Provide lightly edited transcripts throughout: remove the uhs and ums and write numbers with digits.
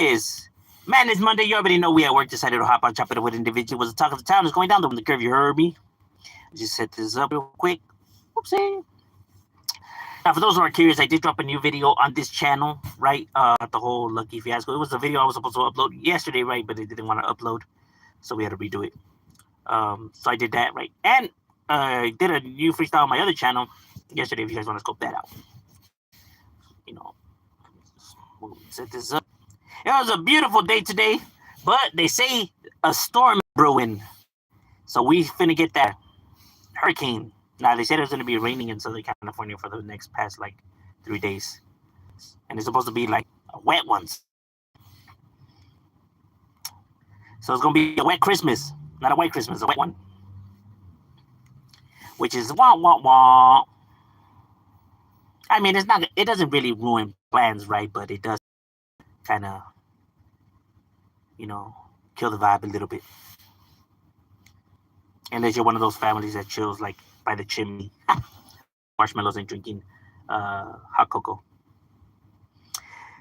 is, man, it's Monday. You already know we at work decided to hop on, chop it up with individuals. The talk of the town is going down the curve. You heard me. Just set this up real quick. Oopsie. Now, for those who are curious, I did drop a new video on this channel, right? The whole Lucky Fiasco. It was the video I was supposed to upload yesterday, right? But it didn't want to upload, so we had to redo it. So I did that, right? And I did a new freestyle on my other channel yesterday. If you guys want to scope that out, you know, we'll set this up. It was a beautiful day today, but they say a storm is brewing, so we finna get that hurricane. Now they said it was gonna be raining in Southern California for the next past like 3 days, and it's supposed to be like wet ones. So it's gonna be a wet Christmas, not a white Christmas, a wet one, which is wah wah wah. I mean, it's not. It doesn't really ruin plans, right? But it does kind of, kill the vibe a little bit. Unless you're one of those families that chills like by the chimney, marshmallows and drinking hot cocoa.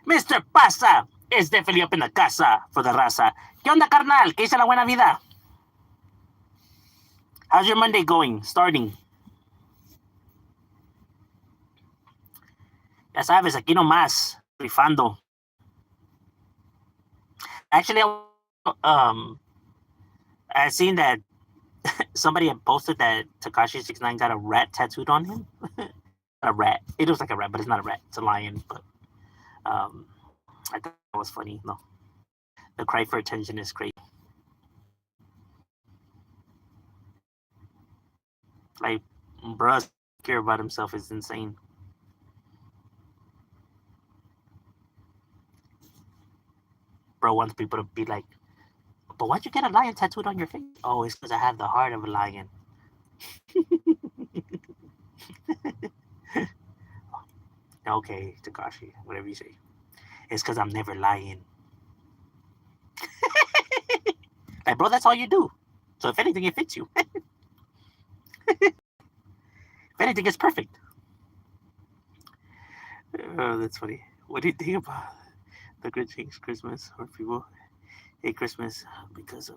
Mr. Pasa is definitely up in the casa for the raza. ¿Qué onda, carnal? ¿Qué hizo la buena vida? How's your Monday going? Starting. Ya sabes, aquí nomás, rifando. Actually, I seen that somebody had posted that Tekashi 69 got a rat tattooed on him. A rat. It looks like a rat, but it's not a rat. It's a lion. But I thought that was funny. No, the cry for attention is great. Like, bruh, care about himself is insane. Bro wants people to be like, but why'd you get a lion tattooed on your face? Oh, it's because I have the heart of a lion. Okay, Tekashi, whatever you say. It's because I'm never lying. Like, bro, that's all you do. So if anything, it fits you. If anything, it's perfect. Oh, that's funny. What do you think about the Grinch hates Christmas, or people hate Christmas because of?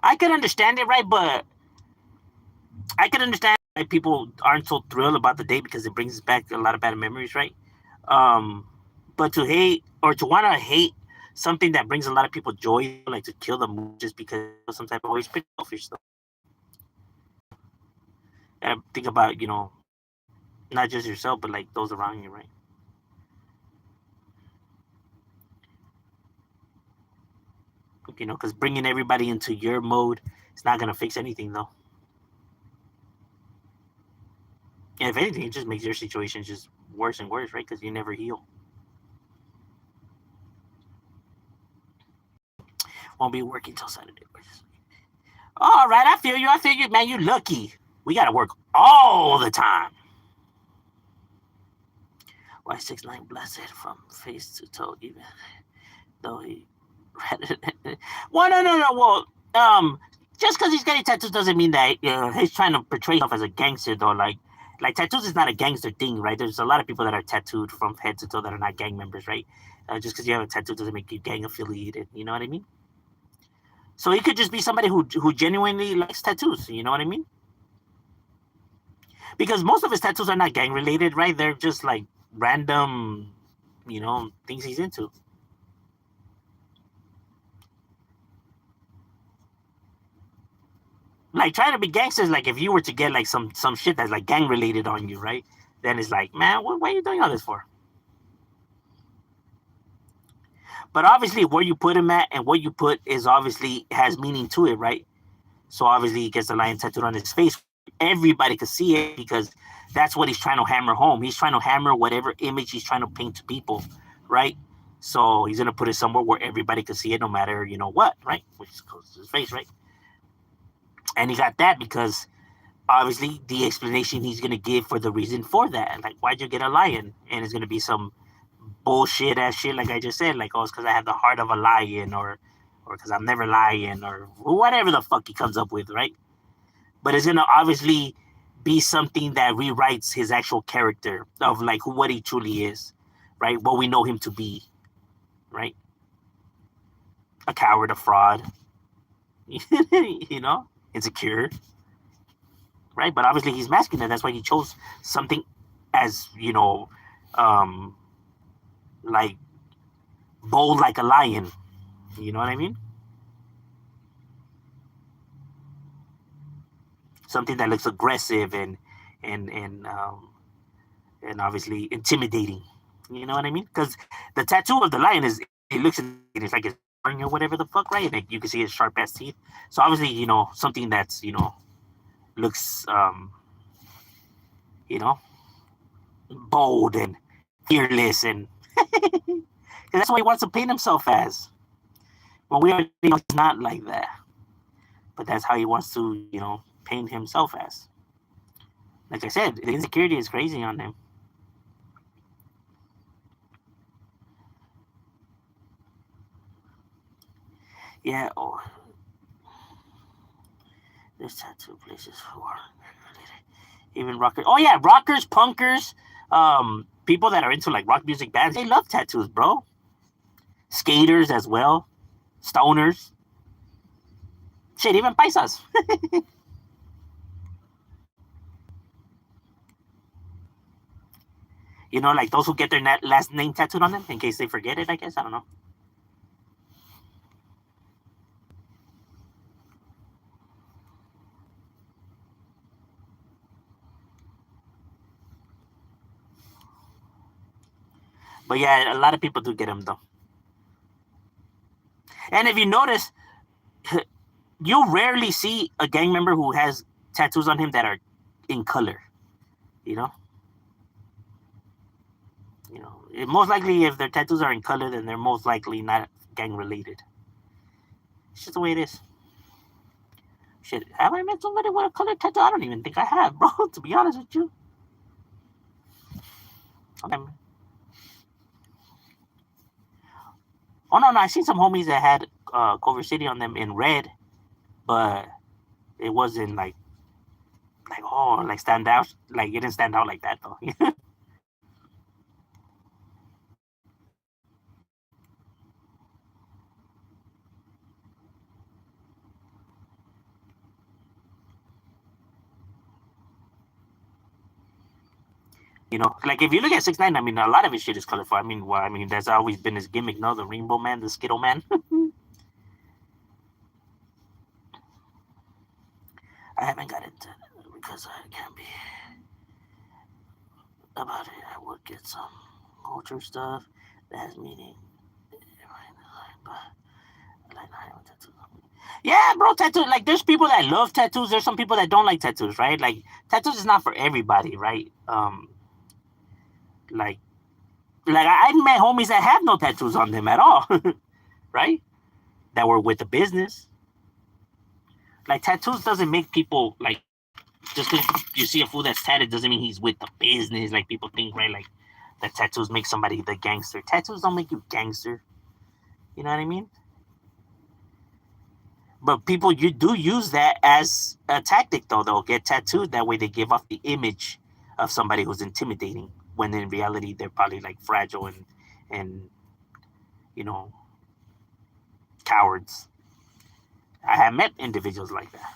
I can understand it, right? But I can understand why people aren't so thrilled about the day because it brings back a lot of bad memories, right? But to hate or to want to hate something that brings a lot of people joy, like to kill the mood just because of some type of way, is pretty selfish stuff. And think about, not just yourself, but like those around you, right? Because bringing everybody into your mode is not gonna fix anything, though. And if anything, it just makes your situation just worse and worse, right? Because you never heal. Won't be working till Saturday. All right, I feel you, man. You lucky. We gotta work all the time. Why 6ix9ine blessed from face to toe, even though he. Well, no. Well, just because he's getting tattoos doesn't mean that he's trying to portray himself as a gangster, though. Like tattoos is not a gangster thing, right? There's a lot of people that are tattooed from head to toe that are not gang members, right? Just because you have a tattoo doesn't make you gang affiliated. You know what I mean? So he could just be somebody who genuinely likes tattoos. You know what I mean? Because most of his tattoos are not gang related, right? They're just like random, things he's into. Like, trying to be gangsters, like if you were to get like some shit that's like gang related on you, right? Then it's like, man, what are you doing all this for? But obviously, where you put him at and what you put is obviously has meaning to it, right? So obviously, he gets the lion tattooed on his face. Everybody could see it because that's what he's trying to hammer home. He's trying to hammer whatever image he's trying to paint to people, right? So he's gonna put it somewhere where everybody can see it, no matter what, right? Which is close to his face, right? And he got that because obviously the explanation he's gonna give for the reason for that, like, why'd you get a lion? And it's gonna be some bullshit ass shit, like I just said, like, oh, it's because I have the heart of a lion, or because I'm never lying, or whatever the fuck he comes up with, right? But it's gonna obviously be something that rewrites his actual character of like what he truly is, right? What we know him to be. right? A coward, a fraud, insecure, right? But obviously he's masculine. That's why he chose something as, um, like bold like a lion. You know what I mean? Something that looks aggressive and and um, and obviously intimidating. You know what I mean? Because the tattoo of the lion it looks it's like it's or whatever the fuck, right? Like you can see his sharp ass teeth. So obviously, something that's looks you know bold and fearless, and that's what he wants to paint himself as. Well, we already know he's not like that, but that's how he wants to paint himself as. Like I said, the insecurity is crazy on him. Yeah. Oh, there's tattoo places who are even rockers. Oh yeah, rockers, punkers, people that are into like rock music bands. They love tattoos, bro. Skaters as well, stoners. Shit, even paisas. Like those who get their last name tattooed on them in case they forget it. I guess I don't know. But yeah, a lot of people do get them though. And if you notice, you rarely see a gang member who has tattoos on him that are in color. You know, most likely if their tattoos are in color, then they're most likely not gang related. It's just the way it is. Shit, have I met somebody with a colored tattoo? I don't even think I have, bro. To be honest with you. Okay. Oh no, I seen some homies that had Culver City on them in red, but it wasn't like stand out. Like it didn't stand out like that though. Like if you look at 6ix9ine, I mean, a lot of his shit is colorful. I mean, that's always been his gimmick, no? The Rainbow Man, the Skittle Man. I haven't got into it because I can't be about it. I would get some culture stuff that has meaning. Yeah, bro, tattoo. Like, there's people that love tattoos. There's some people that don't like tattoos, right? Like, tattoos is not for everybody, right? Like, I met homies that have no tattoos on them at all, right? That were with the business. Like, tattoos doesn't make people like just because you see a fool that's tatted doesn't mean he's with the business. Like people think, right? Like that tattoos make somebody the gangster. Tattoos don't make you gangster. You know what I mean? But people you do use that as a tactic though. They'll get tattooed that way they give off the image of somebody who's intimidating when in reality they're probably like fragile and you know cowards. I have met individuals like that.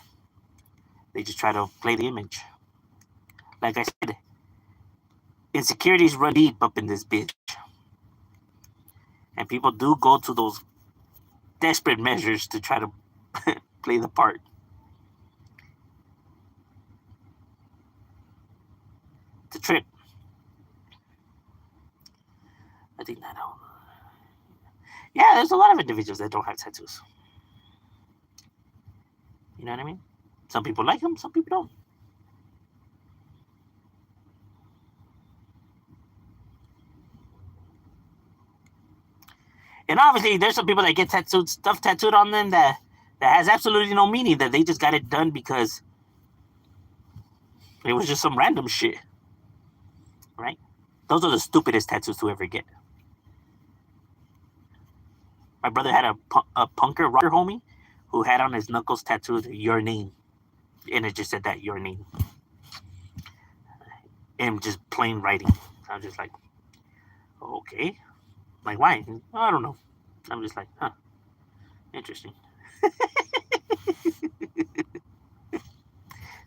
They just try to play the image. Like I said, insecurities run deep up in this bitch. And people do go to those desperate measures to try to play the part. To trip. I think that out. Yeah, there's a lot of individuals that don't have tattoos. You know what I mean? Some people like them, some people don't. And obviously, there's some people that get stuff tattooed on them that has absolutely no meaning. That they just got it done because it was just some random shit, right? Those are the stupidest tattoos to ever get. My brother had a punker rocker homie who had on his knuckles tattooed "your name," and it just said that "your name," and just plain writing. I was just like, okay, like why? I don't know. I'm just like, huh, interesting.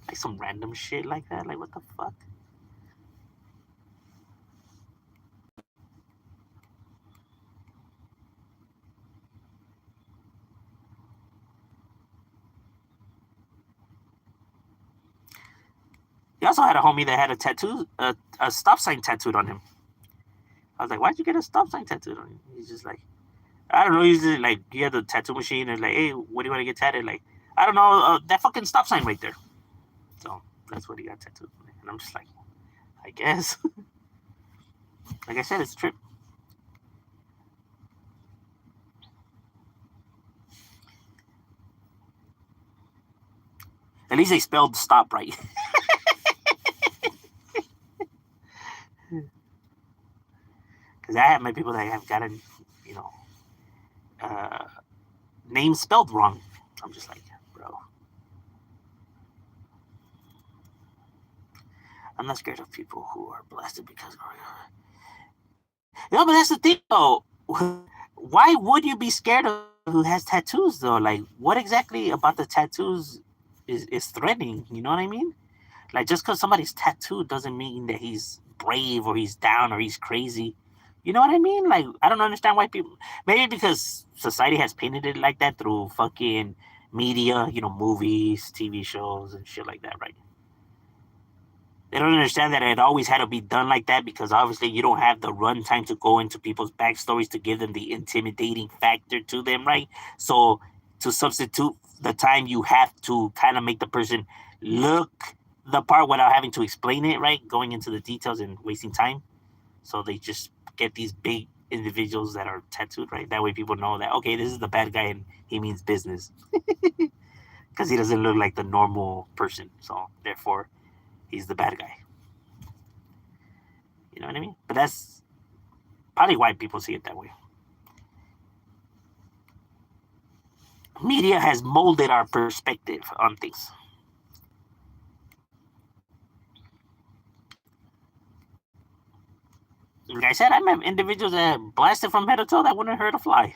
Like some random shit like that. Like, what the fuck? He also had a homie that had a tattoo, a stop sign tattooed on him. I was like, why'd you get a stop sign tattooed on him? He's just like, I don't know. He's just like, he had the tattoo machine and like, hey, what do you want to get tattooed? Like, I don't know, that fucking stop sign right there. So that's what he got tattooed. And I'm just like, I guess. Like I said, it's a trip. At least they spelled stop right. Because I have my people that have gotten, you know, uh, names spelled wrong. I'm just like, bro. I'm not scared of people who are blasted because. No, but that's the thing, though. Why would you be scared of who has tattoos, though? Like, what exactly about the tattoos is threatening? You know what I mean? Like, just because somebody's tattooed doesn't mean that he's brave or he's down or he's crazy. You know what I mean? Like, I don't understand why people. Maybe because society has painted it like that through fucking media, you know, movies, TV shows, and shit like that, right? They don't understand that it always had to be done like that because obviously you don't have the runtime to go into people's backstories to give them the intimidating factor to them, right? So to substitute the time, you have to kind of make the person look the part without having to explain it, right? Going into the details and wasting time. So they just get these big individuals that are tattooed, right? That way people know that, okay, this is the bad guy and he means business. Because he doesn't look like the normal person. So therefore, he's the bad guy. You know what I mean? But that's probably why people see it that way. Media has molded our perspective on things. Like I said, I met individuals that blasted from head to toe that wouldn't hurt a fly.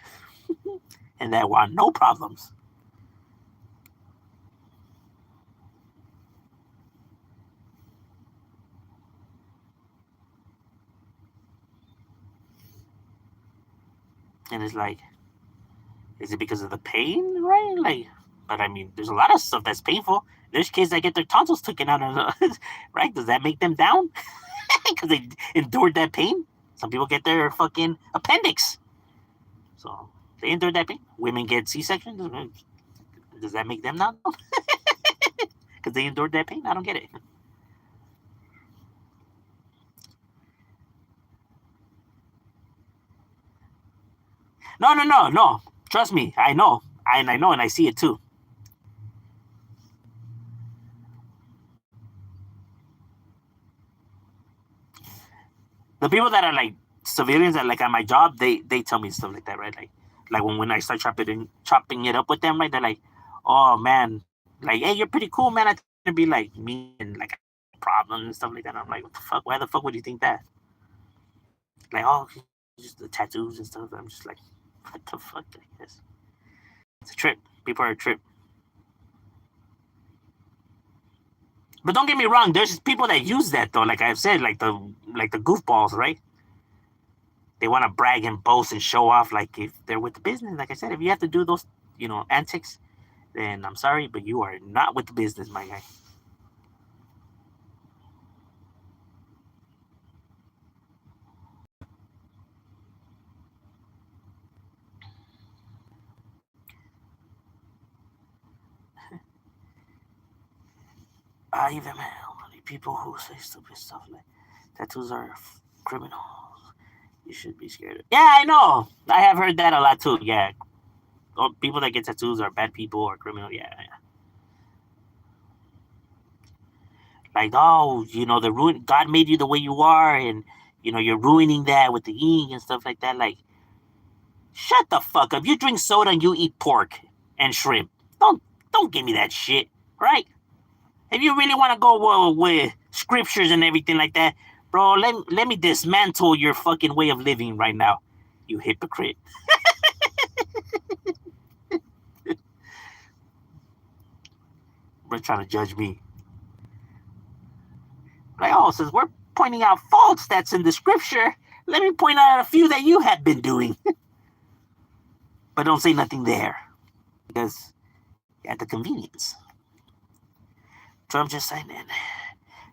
And that want no problems. And it's like, is it because of the pain, right? Like, but I mean, there's a lot of stuff that's painful. There's kids that get their tonsils taken out, right? Does that make them down? Because they endured that pain. Some people get their fucking appendix. So they endured that pain. Women get C-sections. Does that make them not? Because they endured that pain? I don't get it. No, no, no, no. Trust me. I know. I know, and I see it too. The people that are like civilians that like at my job, they tell me stuff like that, right? Like when I start chopping it up with them, right? They're like, oh man, like hey, you're pretty cool, man. I think to be like me and like problems and stuff like that. I'm like, what the fuck? Why the fuck would you think that? Like, oh, just the tattoos and stuff. I'm just like, what the fuck? I guess it's a trip. People are a trip. But don't get me wrong. There's people that use that though. Like I've said, like the goofballs, right? They want to brag and boast and show off. Like if they're with the business, like I said, if you have to do those, antics, then I'm sorry, but you are not with the business, my guy. I even met people who say stupid stuff like tattoos are criminals. You should be scared. Yeah, I know. I have heard that a lot too. Yeah, people that get tattoos are bad people or criminal. Yeah, yeah. Like oh, the ruin. God made you the way you are, and you're ruining that with the ink and stuff like that. Like, shut the fuck up. You drink soda and you eat pork and shrimp. Don't give me that shit, right? If you really want to go with scriptures and everything like that, bro, let me dismantle your fucking way of living right now, you hypocrite. We're trying to judge me. Like, oh, since we're pointing out faults that's in the scripture, let me point out a few that you have been doing. But don't say nothing there. Because at the convenience. Trump just signed in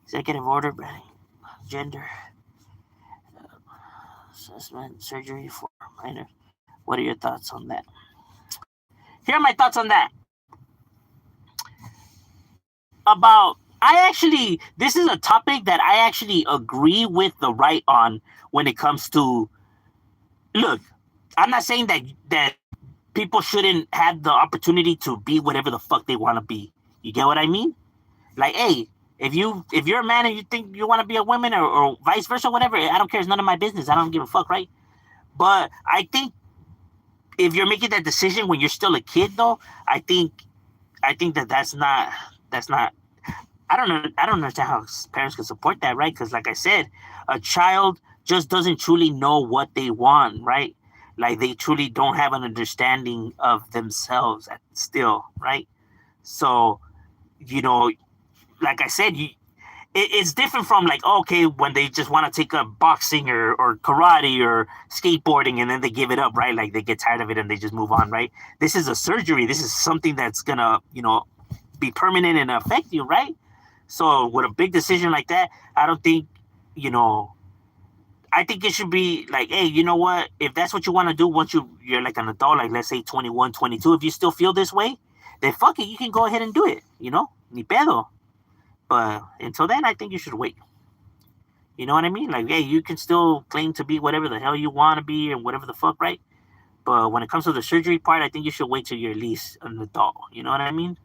executive order banning gender assessment surgery for minor. What are your thoughts on that? Here are my thoughts on that. This is a topic that I actually agree with the right on when it comes to, look, I'm not saying that people shouldn't have the opportunity to be whatever the fuck they want to be. You get what I mean? Like, hey, if you're a man and you think you want to be a woman or vice versa, whatever, I don't care. It's none of my business. I don't give a fuck, right? But I think if you're making that decision when you're still a kid, though, I think that's not. I don't understand how parents can support that, right? Because, like I said, a child just doesn't truly know what they want, right? Like, they truly don't have an understanding of themselves still, right? So, like I said, it's different from like, okay, when they just want to take up boxing or karate or skateboarding and then they give it up, right? Like, they get tired of it and they just move on, right? This is a surgery. This is something that's gonna, be permanent and affect you, right? So with a big decision like that, I don't think, I think it should be like, hey, you know what? If that's what you want to do once you're like an adult, like let's say 21, 22, if you still feel this way, then fuck it, you can go ahead and do it, ni pedo. But until then, I think you should wait. You know what I mean? Like, hey, you can still claim to be whatever the hell you want to be and whatever the fuck, right? But when it comes to the surgery part, I think you should wait till you're at least an adult. You know what I mean?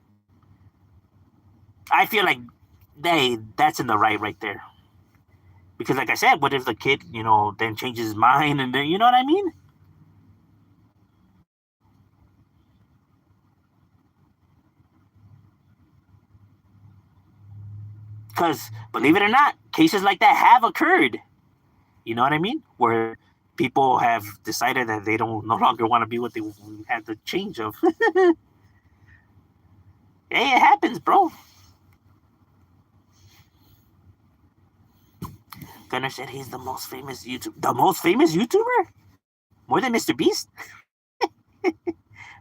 I feel like, hey, that's in the right there. Because like I said, what if the kid, then changes his mind and then, you know what I mean? Because believe it or not, cases like that have occurred. You know what I mean? Where people have decided that they don't no longer want to be what they had the change of. Hey, it happens, bro. Gunner said he's the most famous YouTuber. The most famous YouTuber? More than Mr. Beast?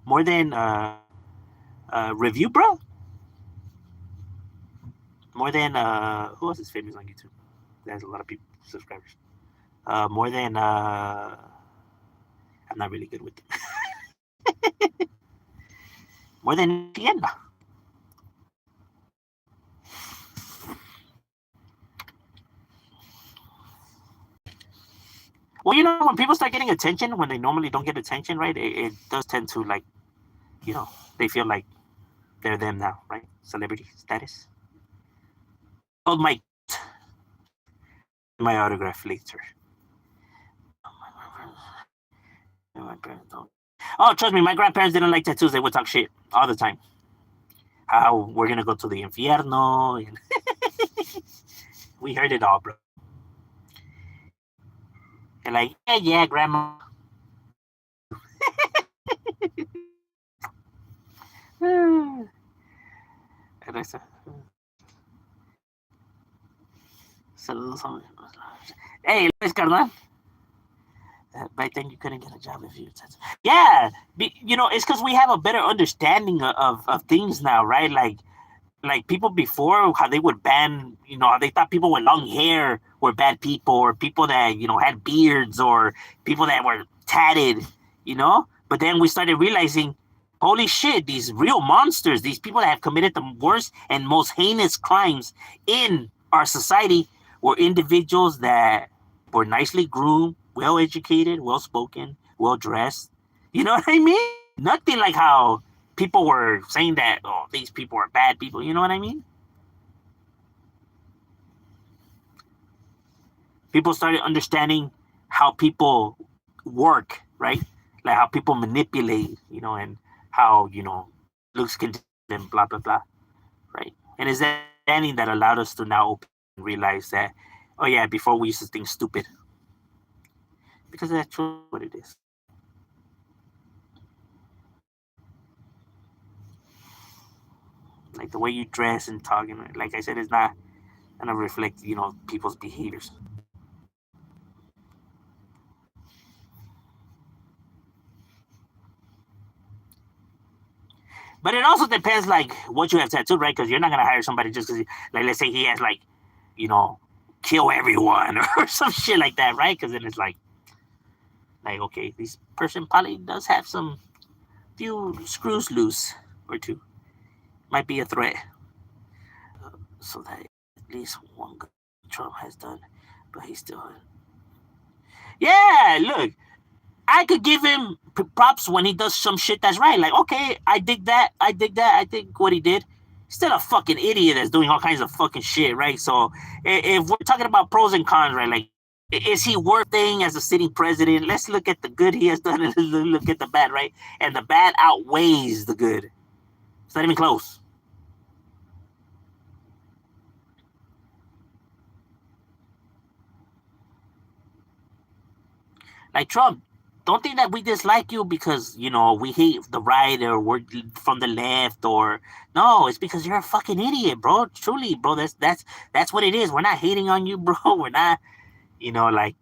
More than Review Bro? More than who else is famous on YouTube? There's a lot of people subscribers. More than I'm not really good with them. More than Tienda. Well, when people start getting attention when they normally don't get attention, right? It does tend to, like, they feel like they're them now, right? Celebrity status. Oh, my autograph later. My parents don't. Oh, trust me, my grandparents didn't like tattoos. They would talk shit all the time. How we're gonna go to the infierno. And we heard it all, bro. And like, yeah, grandma. And I said, hey, Luis Carnal. Back then, you couldn't get a job if you. Yeah, it's because we have a better understanding of things now, right? Like people before, how they would ban, how they thought people with long hair were bad people, or people that had beards, or people that were tatted, But then we started realizing, holy shit, these real monsters, these people that have committed the worst and most heinous crimes in our society, were individuals that were nicely groomed, well educated, well spoken, well dressed. You know what I mean? Nothing like how people were saying that, oh, these people are bad people. You know what I mean? People started understanding how people work, right? Like how people manipulate, and how, looks can and blah, blah, blah, right? And it's that understanding that allowed us to now open and realize that, oh, yeah, before we used to think stupid. Because that's what it is. Like the way you dress and talk, and like I said, it's not gonna reflect, people's behaviors. But it also depends, like, what you have tattooed, right? Because you're not gonna hire somebody just because, like, let's say he has, like, you know, kill everyone or some shit like that, right? Because then it's like, okay, this person probably does have some few screws loose or two. Might be a threat. So that at least one good Trump has done, but he still. Yeah, look, I could give him props when he does some shit that's right. Like, okay, I dig that. I dig that. I think what he did. Still a fucking idiot that's doing all kinds of fucking shit, right? So if we're talking about pros and cons, right? Like, is he worth thing as a sitting president? Let's look at the good he has done and let's look at the bad, right? And the bad outweighs the good. It's not even close. Like Trump, don't think that we dislike you because we hate the right or we're from the left or no. It's because you're a fucking idiot, bro. Truly, bro. That's what it is. We're not hating on you, bro. We're not, like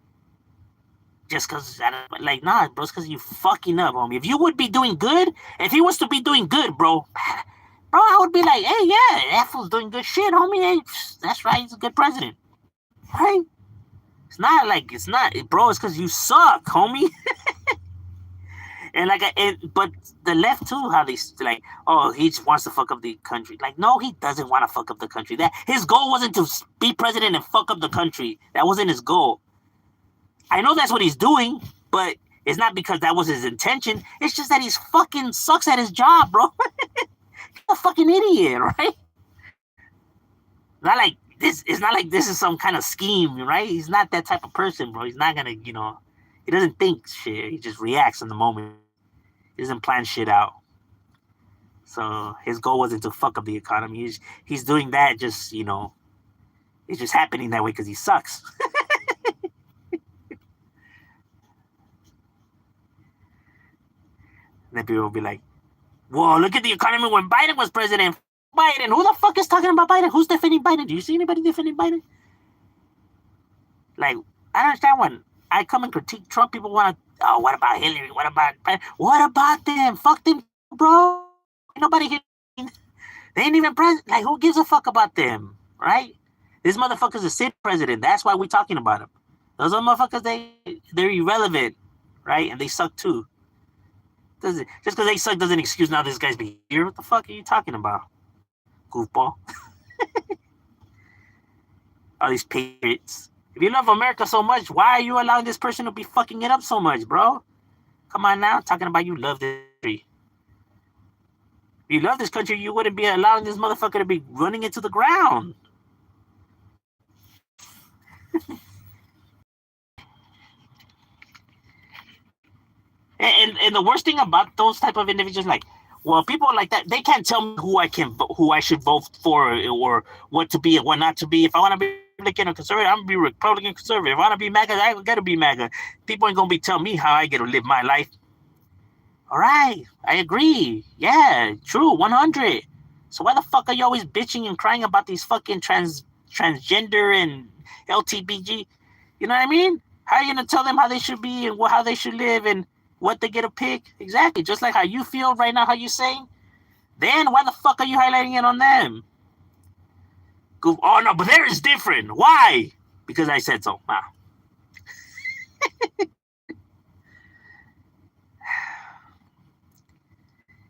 just because like nah, bro. It's because you fucking up, homie. If you would be doing good, if he was to be doing good, bro, I would be like, hey, yeah, that fool's doing good shit, homie. Hey, that's right. He's a good president, right? It's not, bro. It's because you suck, homie. And but the left too, how they like, oh, he just wants to fuck up the country. Like, no, he doesn't want to fuck up the country. That his goal wasn't to be president and fuck up the country. That wasn't his goal. I know that's what he's doing, but it's not because that was his intention. It's just that he's fucking sucks at his job, bro. He's a fucking idiot, right? Not like this. It's not like this is some kind of scheme, right? He's not that type of person, bro. He's not gonna, he doesn't think shit. He just reacts in the moment. He doesn't plan shit out. So his goal wasn't to fuck up the economy. He's doing that just, it's just happening that way because he sucks. And then people will be like, whoa, look at the economy when Biden was president. Biden, who the fuck is talking about Biden? Who's defending Biden? Do you see anybody defending Biden? Like, I don't understand when I come and critique Trump, people want to, oh, what about Hillary? What about Biden? What about them? Fuck them, bro. Ain't nobody here. They ain't even president. Like, who gives a fuck about them, right? This motherfucker's a sit president. That's why we're talking about him. Those other motherfuckers, they're irrelevant, right? And they suck too. Just because they suck doesn't excuse now this guy's behavior. What the fuck are you talking about, goofball? All these patriots. If you love America so much, why are you allowing this person to be fucking it up so much, bro? Come on now, talking about you love this country. If you love this country, you wouldn't be allowing this motherfucker to be running into the ground. And the worst thing about those type of individuals, like, well, people like that, they can't tell me who I should vote for or what to be and what not to be. If I want to be Republican or conservative, I'm gonna be Republican conservative. If I want to be MAGA, I gotta be MAGA. People ain't gonna be telling me how I get to live my life. All right, I agree. Yeah, true, 100. So why the fuck are you always bitching and crying about these fucking transgender and LTBG? You know what I mean? How are you gonna tell them how they should be and how they should live and what they get to pick? Exactly, just like how you feel right now, how you saying. Then why the fuck are you highlighting it on them? Oh no, but theirs is different. Why? Because I said so. Wow.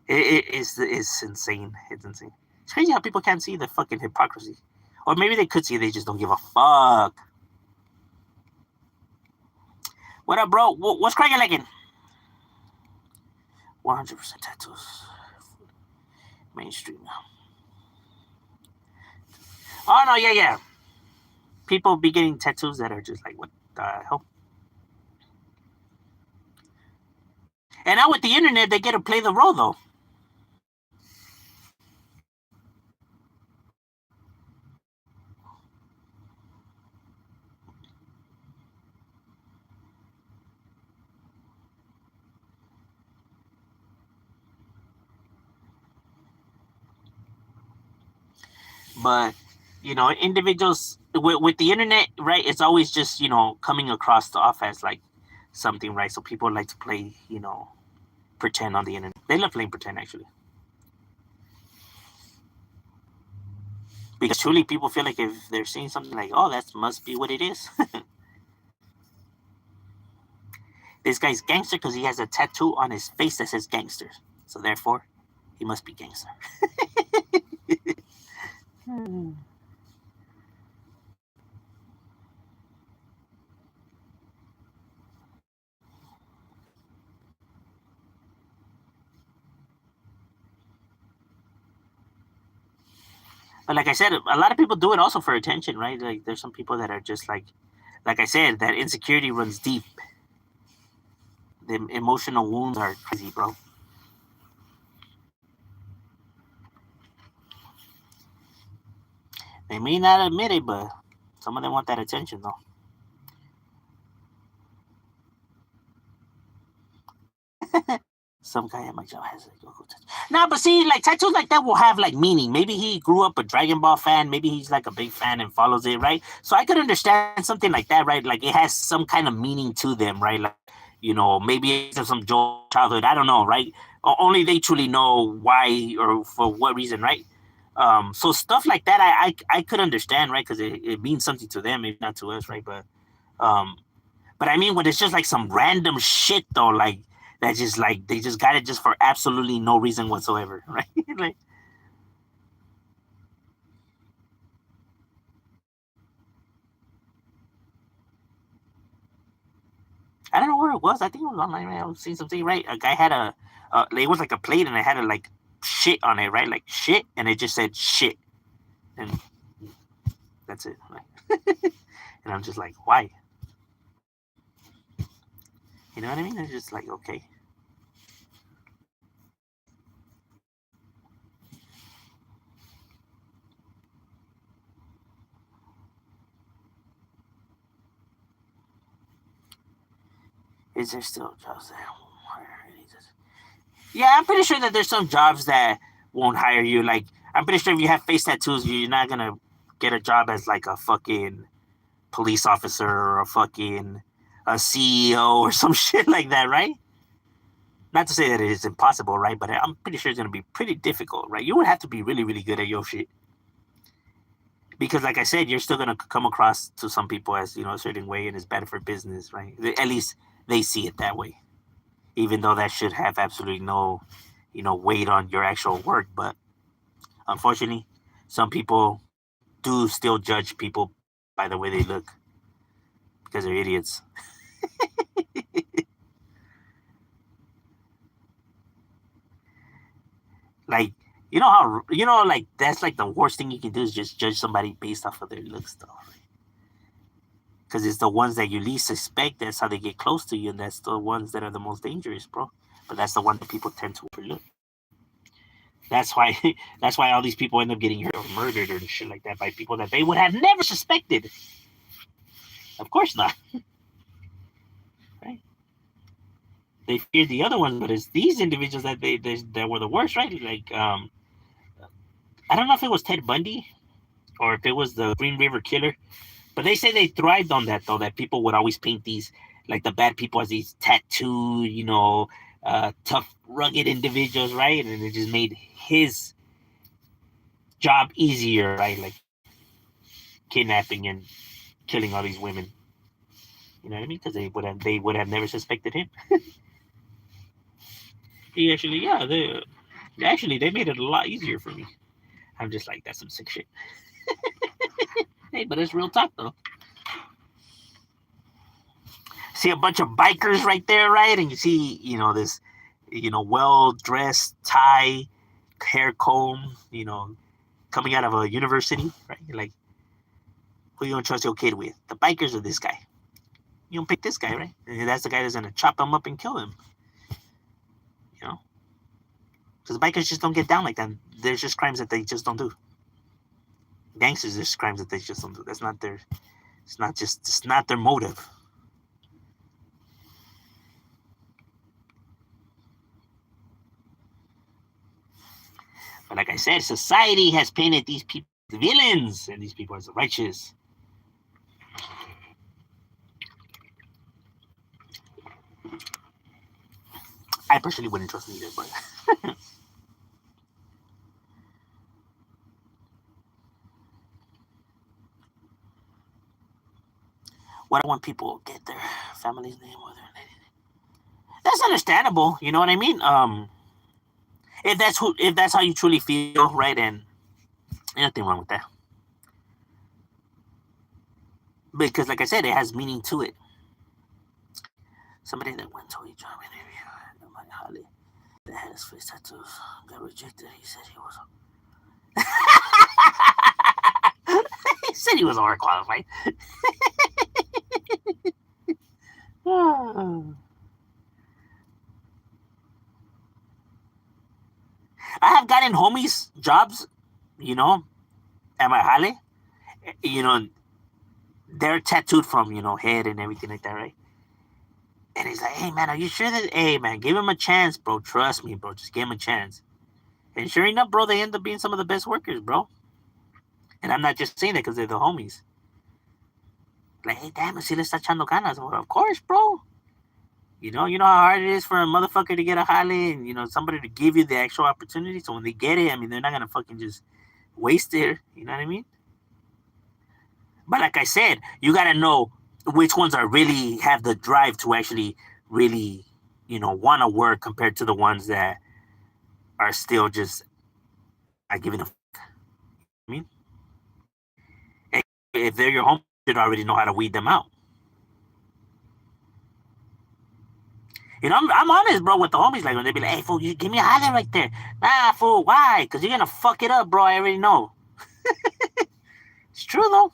It's insane. It's insane. It's crazy how people can't see the fucking hypocrisy. Or maybe they could see, they just don't give a fuck. What up, bro? What's cracking like in? 100% tattoos. Mainstream now. Oh, no, yeah. People be getting tattoos that are just like, what the hell? And now with the internet, they get to play the role, though. But individuals with the internet, right? It's always just coming across off as like something, right? So people like to play, pretend on the internet. They love playing pretend, actually, because truly people feel like if they're seeing something like, oh, that must be what it is. This guy's gangster because he has a tattoo on his face that says gangster. So therefore, he must be gangster. But like I said, a lot of people do it also for attention, right? Like there's some people that are just like I said, that insecurity runs deep. The emotional wounds are crazy, bro. They may not admit it, but some of them want that attention, though. Some guy at my job has a logo tattoo. Nah, but see, like tattoos like that will have like meaning. Maybe he grew up a Dragon Ball fan. Maybe he's like a big fan and follows it, right? So I could understand something like that, right? Like it has some kind of meaning to them, right? Like maybe it's some childhood. I don't know, right? Only they truly know why or for what reason, right? So stuff like that, I could understand, right? Because it means something to them, maybe not to us, right? Um, but I mean, when it's just like some random shit though, like that, just like they just got it just for absolutely no reason whatsoever, right? Like I don't know where it was. I think it was online. Right? I was seeing something. Right, a guy had it was like a plate and it had a like shit on it, right? Like shit, and it just said shit, and that's it. Right? And I'm just like, why? You know what I mean? It's just like, okay. Is there still jobs that won't hire? Yeah, I'm pretty sure that there's some jobs that won't hire you. Like, I'm pretty sure if you have face tattoos, you're not gonna get a job as like a fucking police officer or a CEO or some shit like that, right? Not to say that it is impossible, right? But I'm pretty sure it's gonna be pretty difficult, right? You would have to be really, really good at your shit because, like I said, you're still gonna come across to some people as a certain way, and it's better for business, right? At least they see it that way, even though that should have absolutely no, weight on your actual work. But unfortunately, some people do still judge people by the way they look because they're idiots. Like, like that's like the worst thing you can do is just judge somebody based off of their looks, though. Because it's the ones that you least suspect. That's how they get close to you, and that's the ones that are the most dangerous, bro. But that's the one that people tend to overlook. That's why that's why all these people end up getting hurt or murdered or shit like that by people that they would have never suspected. Of course not. Right? They feared the other ones, but it's these individuals that were the worst, right? Like I don't know if it was Ted Bundy or if it was the Green River Killer, but they say they thrived on that though. That people would always paint these like the bad people as these tattooed, tough, rugged individuals, right? And it just made his job easier, right? Like kidnapping and killing all these women. You know what I mean? Because they would have never suspected him. He actually, yeah, they made it a lot easier for me. I'm just like, that's some sick shit. Hey, but it's real talk though. See a bunch of bikers right there, right? And you see, this, well dressed tie, hair comb, coming out of a university, right? You're like, who you gonna trust your kid with? The bikers or this guy? You don't pick this guy, right? And that's the guy that's gonna chop him up and kill him. You know, because bikers just don't get down like that. There's just crimes that they just don't do. Gangsters, there's crimes that they just don't do. That's not their. It's not their motive. But like I said, society has painted these people the villains, and these people are the righteous. I personally wouldn't trust either, but what when people get their family's name or their name. That's understandable, you know what I mean? If that's how you truly feel, right, and nothing wrong with that. Because like I said, it has meaning to it. Somebody that went to a job interview at my Holly that had his face tattoos got rejected. He said he was he said he was overqualified. I have gotten homies jobs, you know, at my Holly. You know, they're tattooed from, you know, head and everything like that, right? And he's like, hey, man, are you sure that, hey, man, give him a chance, bro. Trust me, bro. Just give him a chance. And sure enough, bro, they end up being some of the best workers, bro. And I'm not just saying that because they're the homies. Like, hey, damn, si le está echando ganas. Well, of course, bro. You know how hard it is for a motherfucker to get a jale and, you know, somebody to give you the actual opportunity. So when they get it, I mean, they're not going to fucking just waste it. You know what I mean? But like I said, you got to know which ones are really have the drive to actually really, you know, want to work compared to the ones that are still just giving a I mean, if they're your home, you already know how to weed them out. You know, I'm honest, bro, with the homies. Like when they be like, hey, fool, you give me a highlight right there. Nah, fool, why? Because you're going to fuck it up, bro. I already know. It's true, though.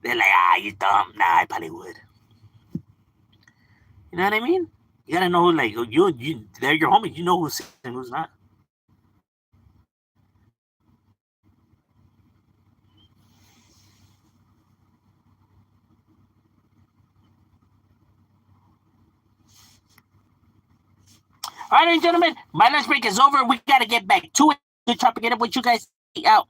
They're like, you dumb. Nah, I probably would. You know what I mean? You got to know, like, they're your homies. You know who's sick and who's not. All right, ladies and gentlemen, my lunch break is over. We got to get back to it. Good trying to get up with you guys out.